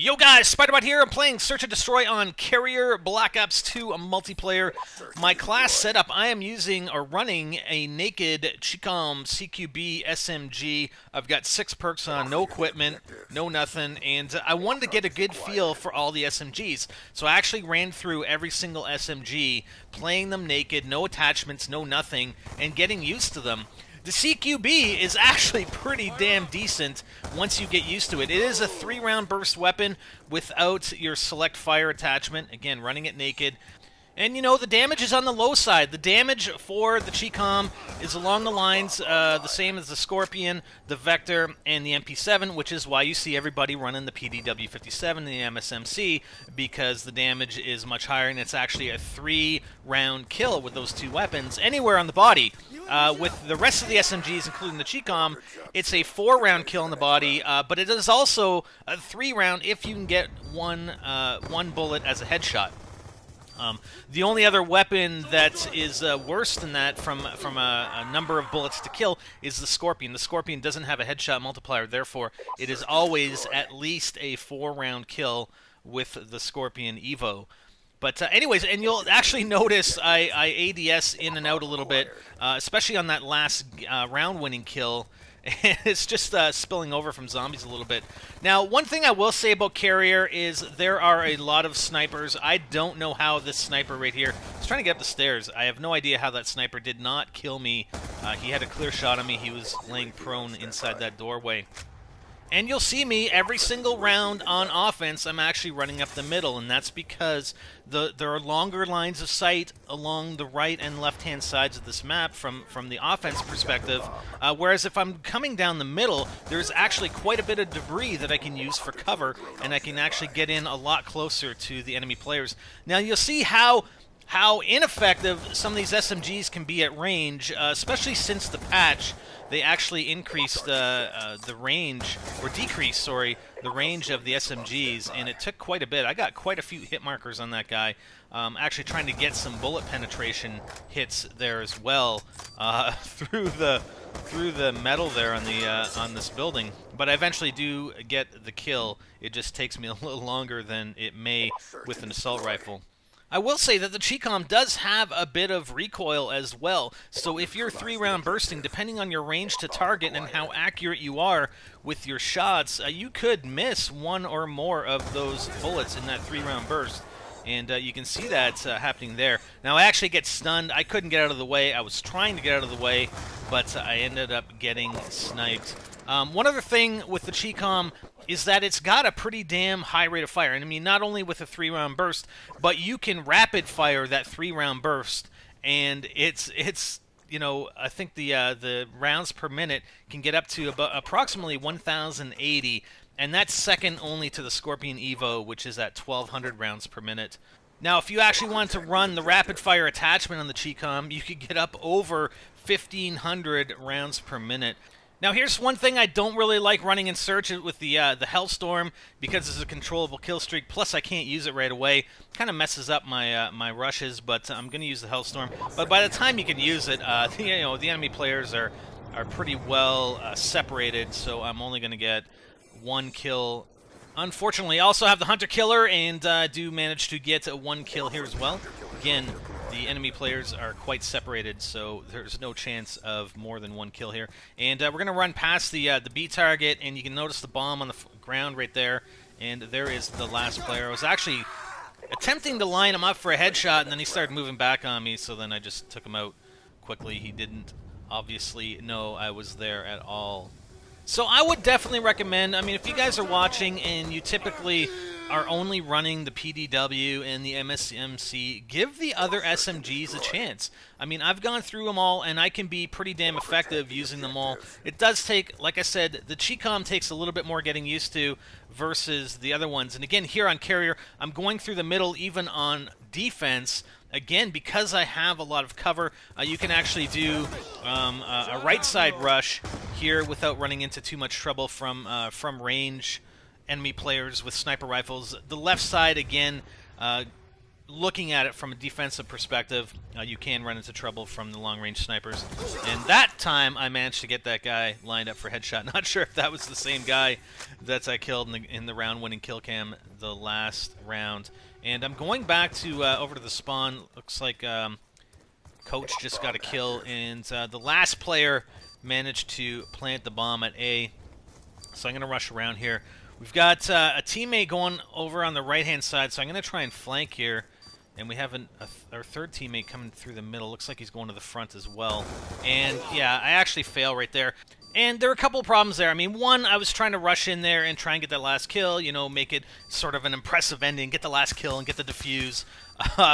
Yo guys, Spiderbot here. I'm playing Search and Destroy on Carrier Black Ops 2 multiplayer. My class setup, I am using or running a naked Chicom CQB SMG. I've got 6 perks on, no equipment, no nothing, and I wanted to get a good feel for all the SMGs. So I actually ran through every single SMG, playing them naked, no attachments, no nothing, and getting used to them. The CQB is actually pretty damn decent once you get used to it. It is a 3-round burst weapon without your select fire attachment. Again, running it naked. And, you know, the damage is on the low side. The damage for the Chicom is along the lines the same as the Scorpion, the Vector, and the MP7, which is why you see everybody running the PDW-57 and the MSMC, because the damage is much higher, and it's actually a 3-round kill with those 2 weapons anywhere on the body. With the rest of the SMGs, including the Chicom, it's a 4-round kill in the body, but it is also a 3-round if you can get one bullet as a headshot. The only other weapon that is worse than that from a number of bullets to kill is the Scorpion. The Scorpion doesn't have a headshot multiplier, therefore it is always at least a 4-round kill with the Scorpion Evo. But anyways, and you'll actually notice I ADS in and out a little bit, especially on that last round-winning kill. It's just spilling over from zombies a little bit. Now, one thing I will say about Carrier is there are a lot of snipers. I don't know how this sniper right here... I was trying to get up the stairs. I have no idea how that sniper did not kill me. He had a clear shot on me. He was laying prone inside that doorway. And you'll see me every single round on offense, I'm actually running up the middle, and that's because there are longer lines of sight along the right and left-hand sides of this map from the offense perspective, whereas if I'm coming down the middle, there's actually quite a bit of debris that I can use for cover, and I can actually get in a lot closer to the enemy players. Now you'll see how ineffective some of these SMGs can be at range, especially since the patch. They actually increased the range, or decreased, sorry, the range of the SMGs, and it took quite a bit. I got quite a few hit markers on that guy, actually trying to get some bullet penetration hits there as well through the metal there on this building. But I eventually do get the kill. It just takes me a little longer than it may with an assault rifle. I will say that the Chicom does have a bit of recoil as well, so if you're 3-round bursting, depending on your range to target and how accurate you are with your shots, you could miss one or more of those bullets in that 3-round burst, and you can see that happening there. Now, I actually get stunned. I couldn't get out of the way. I was trying to get out of the way, but I ended up getting sniped. One other thing with the Chicom is that it's got a pretty damn high rate of fire. And I mean, not only with a 3-round burst, but you can rapid fire that 3-round burst, and it's you know, I think the rounds per minute can get up to about approximately 1,080, and that's second only to the Scorpion Evo, which is at 1,200 rounds per minute. Now, if you actually wanted to run the rapid fire attachment on the Chicom, you could get up over 1,500 rounds per minute. Now, here's one thing I don't really like running in Search with the Hellstorm, because it's a controllable kill streak, plus I can't use it right away. Kind of messes up my my rushes, but I'm going to use the Hellstorm. But by the time you can use it, you know, the enemy players are pretty well separated, so I'm only going to get 1 kill. Unfortunately, I also have the Hunter Killer, and do manage to get 1 kill here as well. Again, the enemy players are quite separated, so there's no chance of more than 1 kill here. And we're going to run past the B target, and you can notice the bomb on the ground right there. And there is the last player. I was actually attempting to line him up for a headshot, and then he started moving back on me, so then I just took him out quickly. He didn't obviously know I was there at all. So I would definitely recommend, I mean, if you guys are watching and you typically are only running the PDW and the MSMC, give the other SMGs a chance. I mean, I've gone through them all, and I can be pretty damn effective using them all. It does take, like I said, the Chicom takes a little bit more getting used to versus the other ones. And again, here on Carrier, I'm going through the middle even on defense. Again, because I have a lot of cover, you can actually do a right side rush here without running into too much trouble from range enemy players with sniper rifles. The left side, again, looking at it from a defensive perspective, you can run into trouble from the long-range snipers. And that time, I managed to get that guy lined up for headshot. Not sure if that was the same guy that I killed in the round-winning kill cam the last round. And I'm going back to over to the spawn. Looks like Coach just got a kill, and the last player managed to plant the bomb at A. So I'm going to rush around here. We've got a teammate going over on the right-hand side, so I'm going to try and flank here. And we have our third teammate coming through the middle. Looks like he's going to the front as well. And, yeah, I actually fail right there. And there are a couple of problems there. I mean, one, I was trying to rush in there and try and get that last kill, you know, make it sort of an impressive ending, get the last kill and get the defuse.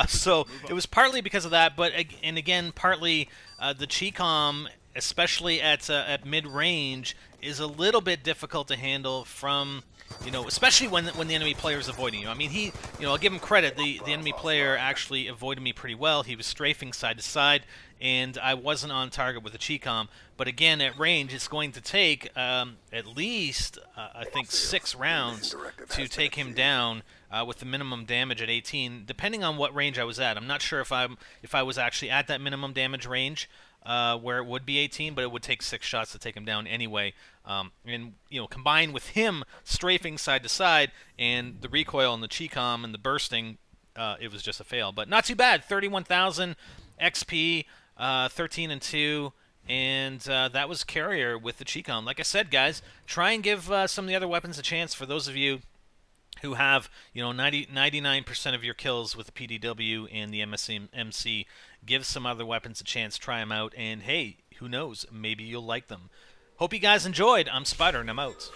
So it was partly because of that, but, and again, partly the Chicom, especially at mid-range, is a little bit difficult to handle from... You know, especially when the enemy player is avoiding you. I mean, you know, I'll give him credit. The enemy player actually avoided me pretty well. He was strafing side to side, and I wasn't on target with the Chicom. But again, at range, it's going to take at least, I think, 6 rounds to take him down with the minimum damage at 18, depending on what range I was at. I'm not sure if I was actually at that minimum damage range. Where it would be 18, but it would take 6 shots to take him down anyway. And, you know, combined with him strafing side to side and the recoil and the Chicom and the bursting, it was just a fail. But not too bad. 31,000 XP, 13 and 2, and that was Carrier with the Chicom. Like I said, guys, try and give some of the other weapons a chance. For those of you who have, you know, 99% of your kills with the PDW and the MSMC, give some other weapons a chance, try them out, and hey, who knows, maybe you'll like them. Hope you guys enjoyed. I'm Spider, and I'm out.